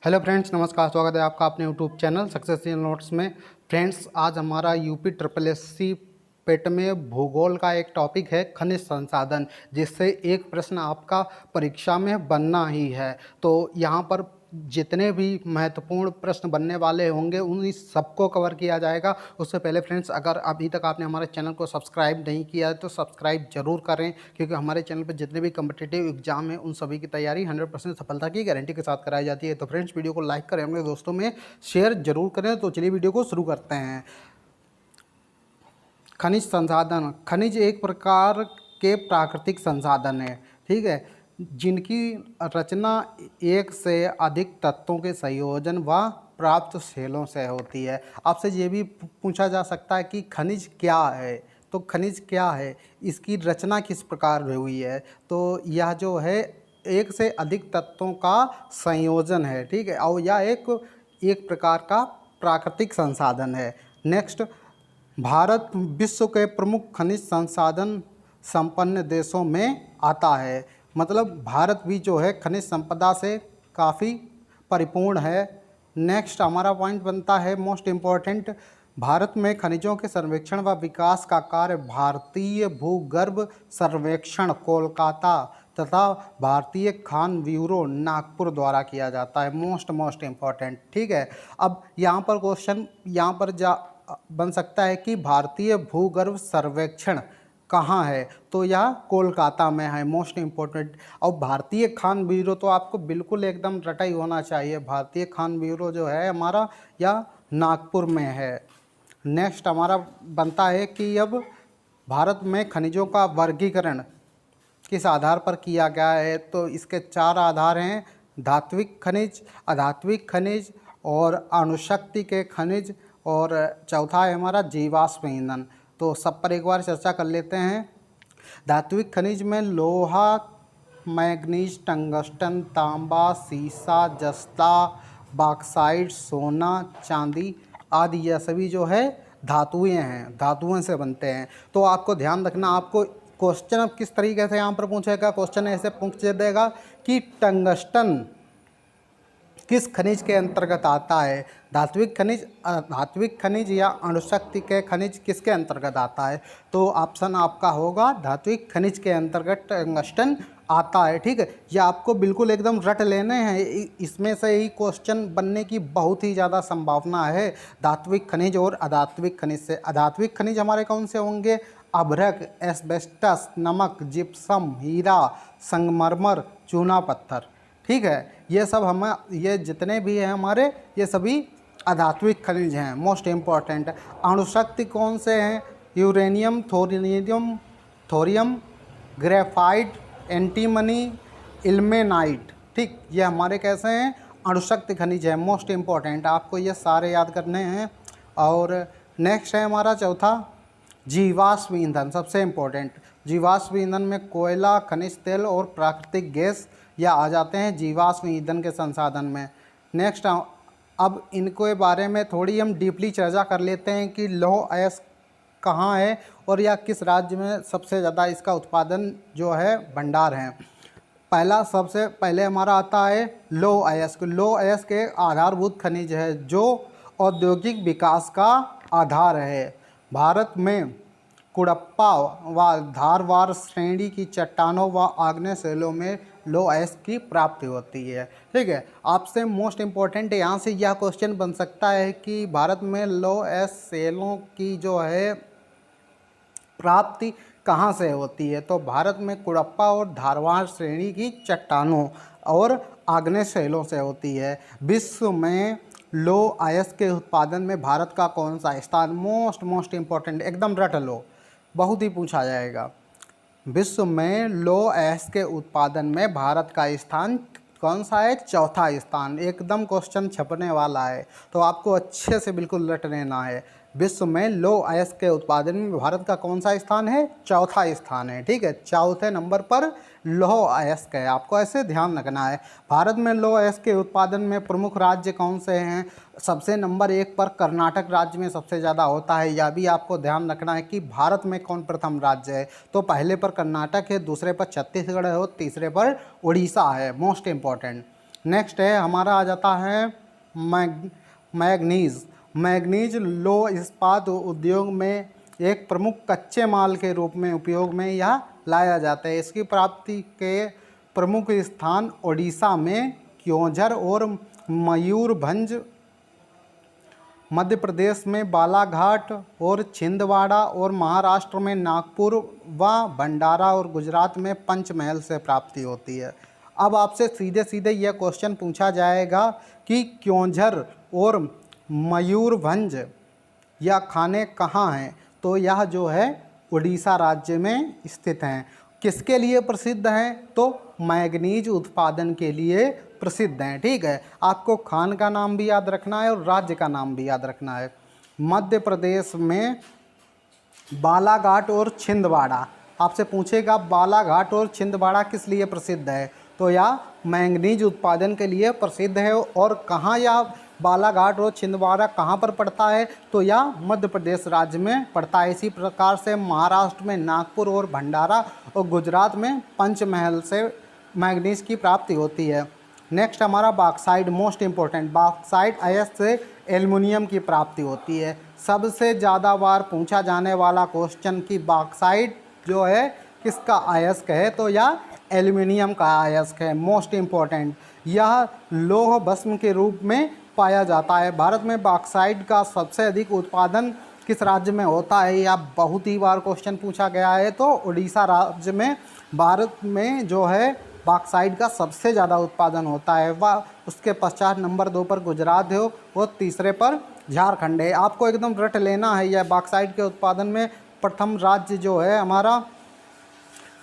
Hello friends, नमस्कार। स्वागत है आपका अपने यूट्यूब चैनल सक्सेसफुल नोट्स में। फ्रेंड्स, आज हमारा यूपी ट्रिपल एससी पेट में भूगोल का एक टॉपिक है खनिज संसाधन, जिससे एक प्रश्न आपका परीक्षा में बनना ही है। तो यहाँ पर जितने भी महत्वपूर्ण प्रश्न बनने वाले होंगे उन सबको कवर किया जाएगा। उससे पहले फ्रेंड्स, अगर अभी तक आपने हमारे चैनल को सब्सक्राइब नहीं किया है तो सब्सक्राइब जरूर करें, क्योंकि हमारे चैनल पर जितने भी कम्पिटिटिव एग्जाम हैं उन सभी की तैयारी 100% सफलता की गारंटी के साथ कराई जाती है। तो फ्रेंड्स, वीडियो को लाइक करें, अपने दोस्तों में शेयर जरूर करें। तो चलिए वीडियो को शुरू करते हैं। खनिज संसाधन। खनिज एक प्रकार के प्राकृतिक संसाधन है, ठीक है, जिनकी रचना एक से अधिक तत्वों के संयोजन व प्राप्त शैलों से होती है। आपसे ये भी पूछा जा सकता है कि खनिज क्या है। तो खनिज क्या है, इसकी रचना किस प्रकार हुई है। तो यह जो है एक से अधिक तत्वों का संयोजन है, ठीक है, और यह एक प्रकार का प्राकृतिक संसाधन है। नेक्स्ट, भारत विश्व के प्रमुख खनिज संसाधन संपन्न देशों में आता है। मतलब भारत भी जो है खनिज संपदा से काफ़ी परिपूर्ण है। नेक्स्ट हमारा पॉइंट बनता है मोस्ट इम्पॉर्टेंट, भारत में खनिजों के सर्वेक्षण व विकास का कार्य भारतीय भूगर्भ सर्वेक्षण कोलकाता तथा भारतीय खान ब्यूरो नागपुर द्वारा किया जाता है। मोस्ट इम्पॉर्टेंट, ठीक है। अब यहाँ पर क्वेश्चन यहाँ पर बन सकता है कि भारतीय भूगर्भ सर्वेक्षण कहाँ है, तो यह कोलकाता में है। Most important. और भारतीय खान ब्यूरो तो आपको बिल्कुल एकदम रटा ही होना चाहिए। भारतीय खान ब्यूरो जो है हमारा, यह नागपुर में है। नेक्स्ट हमारा बनता है कि अब भारत में खनिजों का वर्गीकरण किस आधार पर किया गया है। तो इसके 4 आधार हैं: धात्विक खनिज, अधात्विक खनिज और अणुशक्ति के खनिज, और चौथा है हमारा जीवाश्म ईंधन। तो सब पर एक बार चर्चा कर लेते हैं। धात्विक खनिज में लोहा, मैग्नीज, टंगस्टन, तांबा, सीसा, जस्ता, बॉक्साइट, सोना, चांदी आदि, यह सभी जो है धातुएं हैं, धातुओं से बनते हैं। तो आपको ध्यान रखना, आपको क्वेश्चन अब किस तरीके से यहाँ पर पूछेगा। क्वेश्चन ऐसे पूछ देगा कि टंगस्टन किस खनिज के अंतर्गत आता है। धात्विक खनिज, धात्विक खनिज या अणुशक्ति के खनिज किसके अंतर्गत आता है। तो ऑप्शन आपका होगा धात्विक खनिज के अंतर्गत टंगस्टन आता है, ठीक है। ये आपको बिल्कुल एकदम रट लेने हैं, इसमें से ही क्वेश्चन बनने की बहुत ही ज़्यादा संभावना है। धात्विक खनिज और अधात्विक खनिज से। अधात्विक खनिज हमारे कौन से होंगे? अभ्रक, एस्बेस्टस, नमक, जिप्सम, हीरा, संगमरमर, चूना पत्थर, ठीक है। ये सब ये जितने भी हैं हमारे, ये सभी अधात्विक खनिज हैं। Most important. अणुशक्ति कौन से हैं? Uranium, thorium, graphite, antimony, ilmenite, ठीक, ये हमारे कैसे हैं? अणुशक्ति खनिज है। मोस्ट इम्पॉर्टेंट, आपको ये सारे याद करने हैं। और नेक्स्ट है हमारा चौथा, जीवाश्म ईंधन, सबसे इम्पोर्टेंट। जीवाश्म ईंधन में कोयला, खनिज तेल और प्राकृतिक गैस या आ जाते हैं जीवाश्म ईंधन के संसाधन में। नेक्स्ट, अब इनके बारे में थोड़ी हम डीपली चर्चा कर लेते हैं कि लौह अयस्क कहाँ है और या किस राज्य में सबसे ज़्यादा इसका उत्पादन जो है भंडार है। सबसे पहले हमारा आता है लौह अयस्क। लौह अयस्क एक आधारभूत खनिज है जो औद्योगिक विकास का आधार है। भारत में कुड़प्पा व धारवाड़ श्रेणी की चट्टानों व आग्नेय शैलों में लौह अयस्क की प्राप्ति होती है, ठीक है। आपसे मोस्ट इम्पोर्टेंट यहाँ से यह क्वेश्चन बन सकता है कि भारत में लौह अयस्क शैलों की जो है प्राप्ति कहाँ से होती है। तो भारत में कुड़प्पा और धारवाड़ श्रेणी की चट्टानों और आग्नेय शैलों से होती है। विश्व में लौह अयस्क के उत्पादन में भारत का कौन सा स्थान? मोस्ट इम्पोर्टेंट, एकदम रट लो, बहुत ही पूछा जाएगा। विश्व में लौह अयस्क के उत्पादन में भारत का स्थान कौन सा है? चौथा स्थान। एकदम क्वेश्चन छपने वाला है, तो आपको अच्छे से बिल्कुल रट लेना है। विश्व में लौह अयस्क के उत्पादन में भारत का कौन सा स्थान है? चौथा स्थान है, ठीक है। चौथे नंबर पर लौह अयस्क है, आपको ऐसे ध्यान रखना है। भारत में लौह अयस्क के उत्पादन में प्रमुख राज्य कौन से हैं? सबसे नंबर 1 पर कर्नाटक राज्य में सबसे ज़्यादा होता है। यह भी आपको ध्यान रखना है कि भारत में कौन प्रथम राज्य है। तो पहले पर कर्नाटक है, दूसरे पर छत्तीसगढ़ है और तीसरे पर उड़ीसा है। Most important. नेक्स्ट है हमारा आ जाता है मैग्नीज। मैग्नीज लौह इस्पात उद्योग में एक प्रमुख कच्चे माल के रूप में उपयोग में यह लाया जाता है। इसकी प्राप्ति के प्रमुख स्थान ओडिशा में क्योंझर और मयूरभंज, मध्य प्रदेश में बालाघाट और छिंदवाड़ा, और महाराष्ट्र में नागपुर व भंडारा, और गुजरात में पंचमहल से प्राप्ति होती है। अब आपसे सीधे सीधे यह क्वेश्चन पूछा जाएगा कि क्योंझर और मयूरभंज यह खाने कहाँ हैं, तो यह जो है उड़ीसा राज्य में स्थित हैं। किसके लिए प्रसिद्ध हैं, तो मैग्नीज उत्पादन के लिए प्रसिद्ध हैं। ठीक है, आपको खान का नाम भी याद रखना है और राज्य का नाम भी याद रखना है। मध्य प्रदेश में बालाघाट और छिंदवाड़ा, आपसे पूछेगा बालाघाट और छिंदवाड़ा किस लिए प्रसिद्ध है, तो यह मैंगनीज उत्पादन के लिए प्रसिद्ध है। और कहाँ यह बालाघाट और छिंदवाड़ा कहाँ पर पड़ता है, तो यह मध्य प्रदेश राज्य में पड़ता है। इसी प्रकार से महाराष्ट्र में नागपुर और भंडारा, और गुजरात में पंचमहल से मैंगनीज की प्राप्ति होती है। नेक्स्ट हमारा बॉक्साइट, मोस्ट इंपॉर्टेंट, बॉक्साइट अयस्क से एल्युमिनियम की प्राप्ति होती है। सबसे ज़्यादा बार पूछा जाने वाला क्वेश्चन कि बॉक्साइट जो है किसका अयस्क है, तो यह एल्युमिनियम का अयस्क है। मोस्ट इंपॉर्टेंट, यह लौह भस्म के रूप में पाया जाता है। भारत में बॉक्साइट का सबसे अधिक उत्पादन किस राज्य में होता है, यह बहुत ही बार क्वेश्चन पूछा गया है, तो उड़ीसा राज्य में भारत में जो है बॉक्साइट का सबसे ज़्यादा उत्पादन होता है। वह उसके पश्चात नंबर 2 पर गुजरात है और तीसरे पर झारखंड है। आपको एकदम रट लेना है, यह बॉक्साइट के उत्पादन में प्रथम राज्य जो है हमारा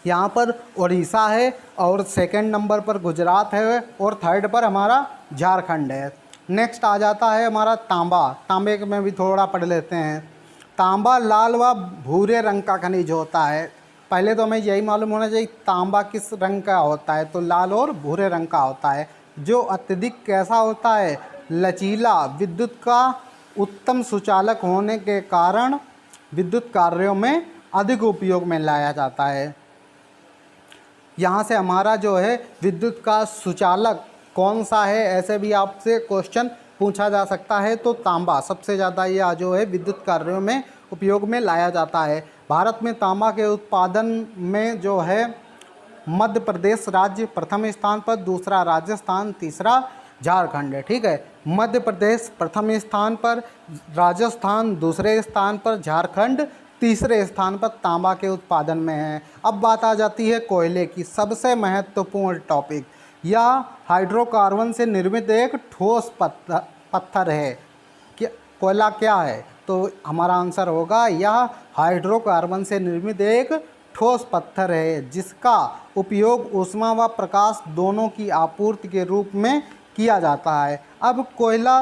यहाँ पर उड़ीसा है, और सेकंड नंबर पर गुजरात है, और थर्ड पर हमारा झारखंड है। नेक्स्ट आ जाता है हमारा तांबा। तांबे में भी थोड़ा पढ़ लेते हैं। तांबा लाल व भूरे रंग का खनिज होता है। पहले तो हमें यही मालूम होना चाहिए तांबा किस रंग का होता है, तो लाल और भूरे रंग का होता है। जो अत्यधिक कैसा होता है, लचीला, विद्युत का उत्तम सुचालक होने के कारण विद्युत कार्यों में अधिक उपयोग में लाया जाता है। यहाँ से हमारा जो है विद्युत का सुचालक कौन सा है, ऐसे भी आपसे क्वेश्चन पूछा जा सकता है, तो तांबा सबसे ज़्यादा यह जो है विद्युत कार्यों में उपयोग में लाया जाता है। भारत में तांबा के उत्पादन में जो है मध्य प्रदेश राज्य प्रथम स्थान पर, दूसरा राजस्थान, तीसरा झारखंड है। ठीक है, मध्य प्रदेश प्रथम स्थान पर, राजस्थान दूसरे स्थान पर, झारखंड तीसरे स्थान पर तांबा के उत्पादन में है। अब बात आ जाती है कोयले की, सबसे महत्वपूर्ण टॉपिक। यह हाइड्रोकार्बन से निर्मित एक ठोस पत्थर है। कोयला क्या है, तो हमारा आंसर होगा यह हाइड्रोकार्बन से निर्मित एक ठोस पत्थर है, जिसका उपयोग ऊष्मा व प्रकाश दोनों की आपूर्ति के रूप में किया जाता है। अब कोयला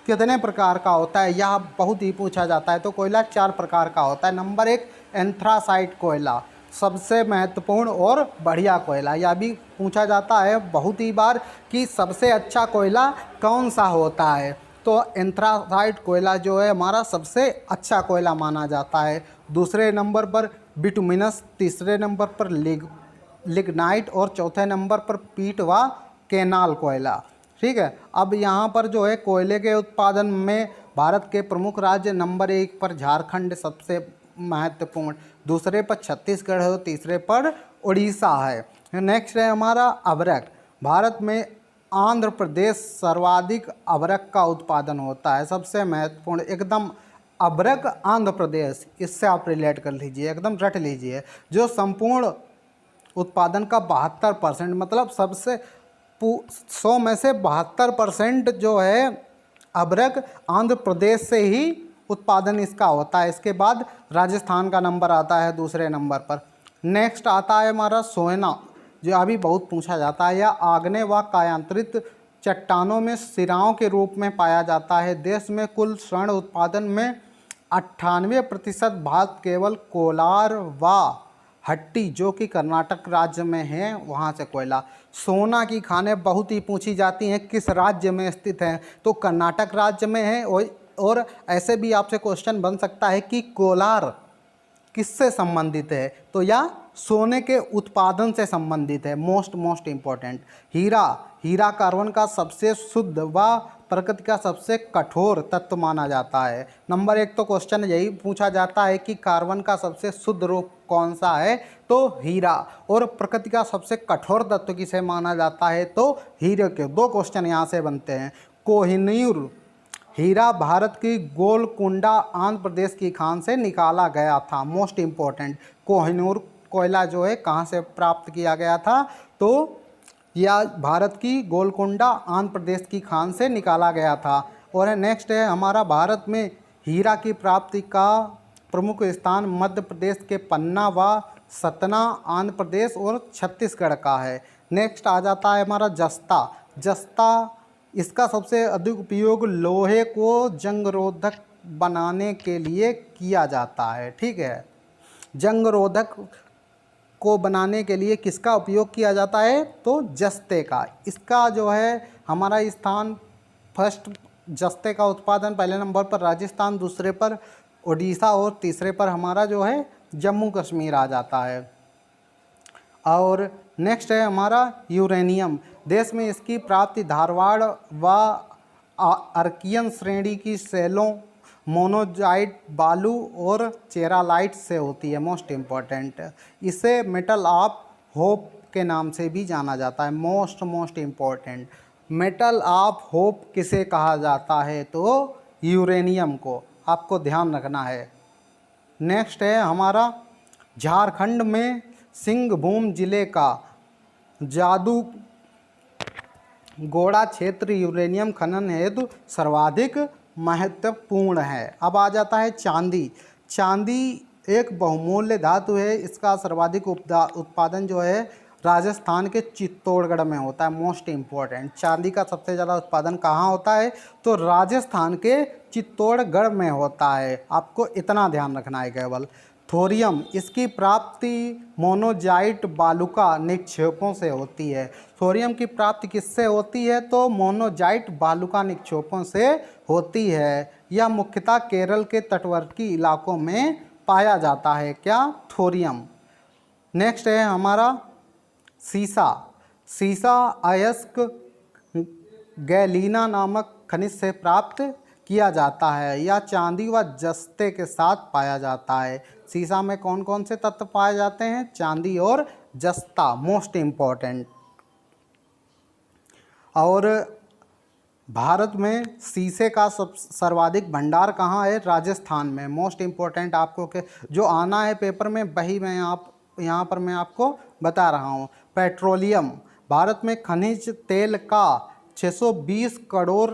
कितने प्रकार का होता है, यह बहुत ही पूछा जाता है, तो कोयला 4 प्रकार का होता है। नंबर 1 एंथ्रासाइट कोयला, सबसे महत्वपूर्ण और बढ़िया कोयला। यह भी पूछा जाता है बहुत ही बार कि सबसे अच्छा कोयला कौन सा होता है, तो एंथ्रासाइट कोयला जो है हमारा सबसे अच्छा कोयला माना जाता है। दूसरे नंबर पर बिटुमिनस, तीसरे नंबर पर लिग्नाइट, और चौथे नंबर पर पीट व केनाल कोयला। ठीक है, अब यहाँ पर जो है कोयले के उत्पादन में भारत के प्रमुख राज्य, नंबर 1 पर झारखंड सबसे महत्वपूर्ण, दूसरे पर छत्तीसगढ़ है, तीसरे पर उड़ीसा है। नेक्स्ट है हमारा अबरक। भारत में आंध्र प्रदेश सर्वाधिक अबरक का उत्पादन होता है, सबसे महत्वपूर्ण एकदम अबरक आंध्र प्रदेश, इससे आप रिलेट कर लीजिए, एकदम रट लीजिए। जो संपूर्ण उत्पादन का 72%, मतलब सबसे 100 में से 72% जो है अबरक आंध्र प्रदेश से ही उत्पादन इसका होता है। इसके बाद राजस्थान का नंबर आता है दूसरे नंबर पर। नेक्स्ट आता है हमारा सोना, जो अभी बहुत पूछा जाता है। यह आग्नेय व कायांतरित चट्टानों में सिराओं के रूप में पाया जाता है। देश में कुल स्वर्ण उत्पादन में 98% भाग केवल कोलार व हट्टी, जो कि कर्नाटक राज्य में है, वहाँ से कोयला। सोना की खानें बहुत ही पूछी जाती हैं, किस राज्य में स्थित हैं, तो कर्नाटक राज्य में है। और ऐसे भी आपसे क्वेश्चन बन सकता है कि कोलार किससे संबंधित है, तो यह सोने के उत्पादन से संबंधित है, मोस्ट इम्पोर्टेंट। हीरा कार्बन का सबसे शुद्ध व प्रकृति का सबसे कठोर तत्व माना जाता है। नंबर 1 तो क्वेश्चन यही पूछा जाता है कि कार्बन का सबसे शुद्ध रूप कौन सा है, तो हीरा। और प्रकृति का सबसे कठोर तत्व किसे माना जाता है, तो हीरे के। 2 क्वेश्चन यहाँ से बनते हैं। कोहिनूर हीरा भारत की गोलकुंडा आंध्र प्रदेश की खान से निकाला गया था, मोस्ट इम्पोर्टेंट। कोहिनूर कोयला जो है कहाँ से प्राप्त किया गया था, तो यह भारत की गोलकुंडा आंध्र प्रदेश की खान से निकाला गया था। और नेक्स्ट है हमारा, भारत में हीरा की प्राप्ति का प्रमुख स्थान मध्य प्रदेश के पन्ना व सतना, आंध्र प्रदेश और छत्तीसगढ़ का है। नेक्स्ट आ जाता है हमारा जस्ता। इसका सबसे अधिक उपयोग लोहे को जंगरोधक बनाने के लिए किया जाता है, ठीक है। जंगरोधक को बनाने के लिए किसका उपयोग किया जाता है, तो जस्ते का। इसका जो है हमारा स्थान फर्स्ट, जस्ते का उत्पादन पहले नंबर पर राजस्थान, दूसरे पर उड़ीसा और तीसरे पर हमारा जो है जम्मू कश्मीर आ जाता है। और नेक्स्ट है हमारा यूरेनियम। देश में इसकी प्राप्ति धारवाड़ व अर्कियन श्रेणी की सेलों, मोनोजाइट बालू और चेरालाइट से होती है, मोस्ट इम्पॉर्टेंट। इसे मेटल ऑफ होप के नाम से भी जाना जाता है, most important. Metal of hope किसे कहा जाता है, तो यूरेनियम को, आपको ध्यान रखना है। नेक्स्ट है हमारा, झारखंड में सिंहभूम जिले का जादूगोड़ा क्षेत्र यूरेनियम खनन हेतु सर्वाधिक महत्वपूर्ण है। अब आ जाता है चांदी एक बहुमूल्य धातु है। इसका सर्वाधिक उत्पादन जो है राजस्थान के चित्तौड़गढ़ में होता है, मोस्ट इम्पोर्टेंट। चांदी का सबसे ज़्यादा उत्पादन कहाँ होता है, तो राजस्थान के चित्तौड़गढ़ में होता है, आपको इतना ध्यान रखना है केवल। थोरियम, इसकी प्राप्ति मोनोजाइट बालुका निक्षेपों से होती है। थोरियम की प्राप्ति किससे होती है, तो मोनोजाइट बालुका निक्षेपों से होती है। यह मुख्यतः केरल के तटवर्ती इलाकों में पाया जाता है, क्या, थोरियम। नेक्स्ट है हमारा सीसा अयस्क गैलीना नामक खनिज से प्राप्त किया जाता है। यह चांदी व जस्ते के साथ पाया जाता है। सीसा में कौन कौन से तत्व पाए जाते हैं, चांदी और जस्ता, मोस्ट इम्पॉर्टेंट। और भारत में सीसे का सर्वाधिक भंडार कहाँ है, राजस्थान में, मोस्ट इम्पॉर्टेंट। आपको के जो आना है पेपर में वही मैं यहाँ पर मैं आपको बता रहा हूँ। पेट्रोलियम, भारत में खनिज तेल का 620 करोड़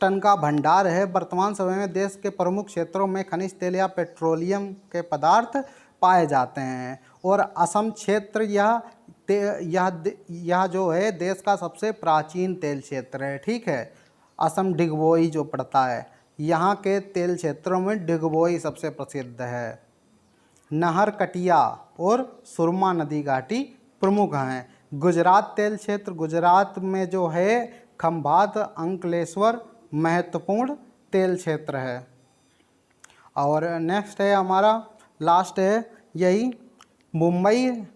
टन का भंडार है। वर्तमान समय में देश के प्रमुख क्षेत्रों में खनिज तेल या पेट्रोलियम के पदार्थ पाए जाते हैं। और असम क्षेत्र यह जो है देश का सबसे प्राचीन तेल क्षेत्र है, ठीक है। असम डिगबोई जो पड़ता है, यहाँ के तेल क्षेत्रों में डिगबोई सबसे प्रसिद्ध है। नहर कटिया और सुरमा नदी घाटी प्रमुख हैं। गुजरात तेल क्षेत्र, गुजरात में जो है खंभात अंकलेश्वर महत्वपूर्ण तेल क्षेत्र है। और नेक्स्ट है हमारा लास्ट है यही मुंबई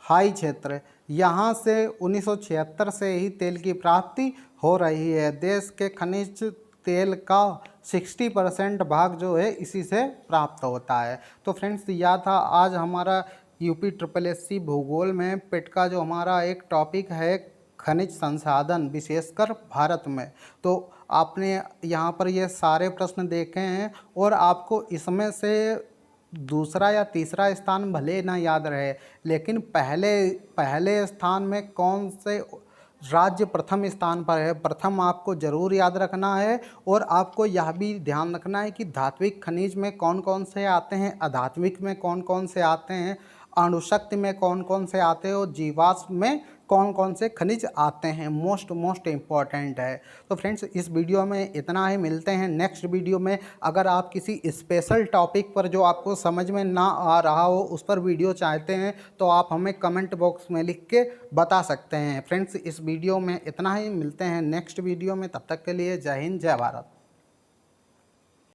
हाई क्षेत्र। यहाँ से 1976 से ही तेल की प्राप्ति हो रही है। देश के खनिज तेल का 60% भाग जो है इसी से प्राप्त होता है। तो फ्रेंड्स, यह था आज हमारा यूपी SSSC भूगोल में पेट का जो हमारा एक टॉपिक है खनिज संसाधन, विशेषकर भारत में। तो आपने यहाँ पर ये सारे प्रश्न देखे हैं और आपको इसमें से दूसरा या तीसरा स्थान भले ना याद रहे, लेकिन पहले स्थान में कौन से राज्य प्रथम स्थान पर है, प्रथम आपको ज़रूर याद रखना है। और आपको यह भी ध्यान रखना है कि धात्विक खनिज में कौन कौन से आते हैं, अधात्विक में कौन कौन से आते हैं, अणुशक्ति में कौन कौन से आते हैं और जीवाश्म में कौन कौन से खनिज आते हैं, मोस्ट इम्पॉर्टेंट है। तो फ्रेंड्स, इस वीडियो में इतना ही, मिलते हैं नेक्स्ट वीडियो में। अगर आप किसी स्पेशल टॉपिक पर जो आपको समझ में ना आ रहा हो उस पर वीडियो चाहते हैं तो आप हमें कमेंट बॉक्स में लिख के बता सकते हैं। फ्रेंड्स, इस वीडियो में इतना ही, मिलते हैं नेक्स्ट वीडियो में। तब तक के लिए जय हिंद, जय भारत।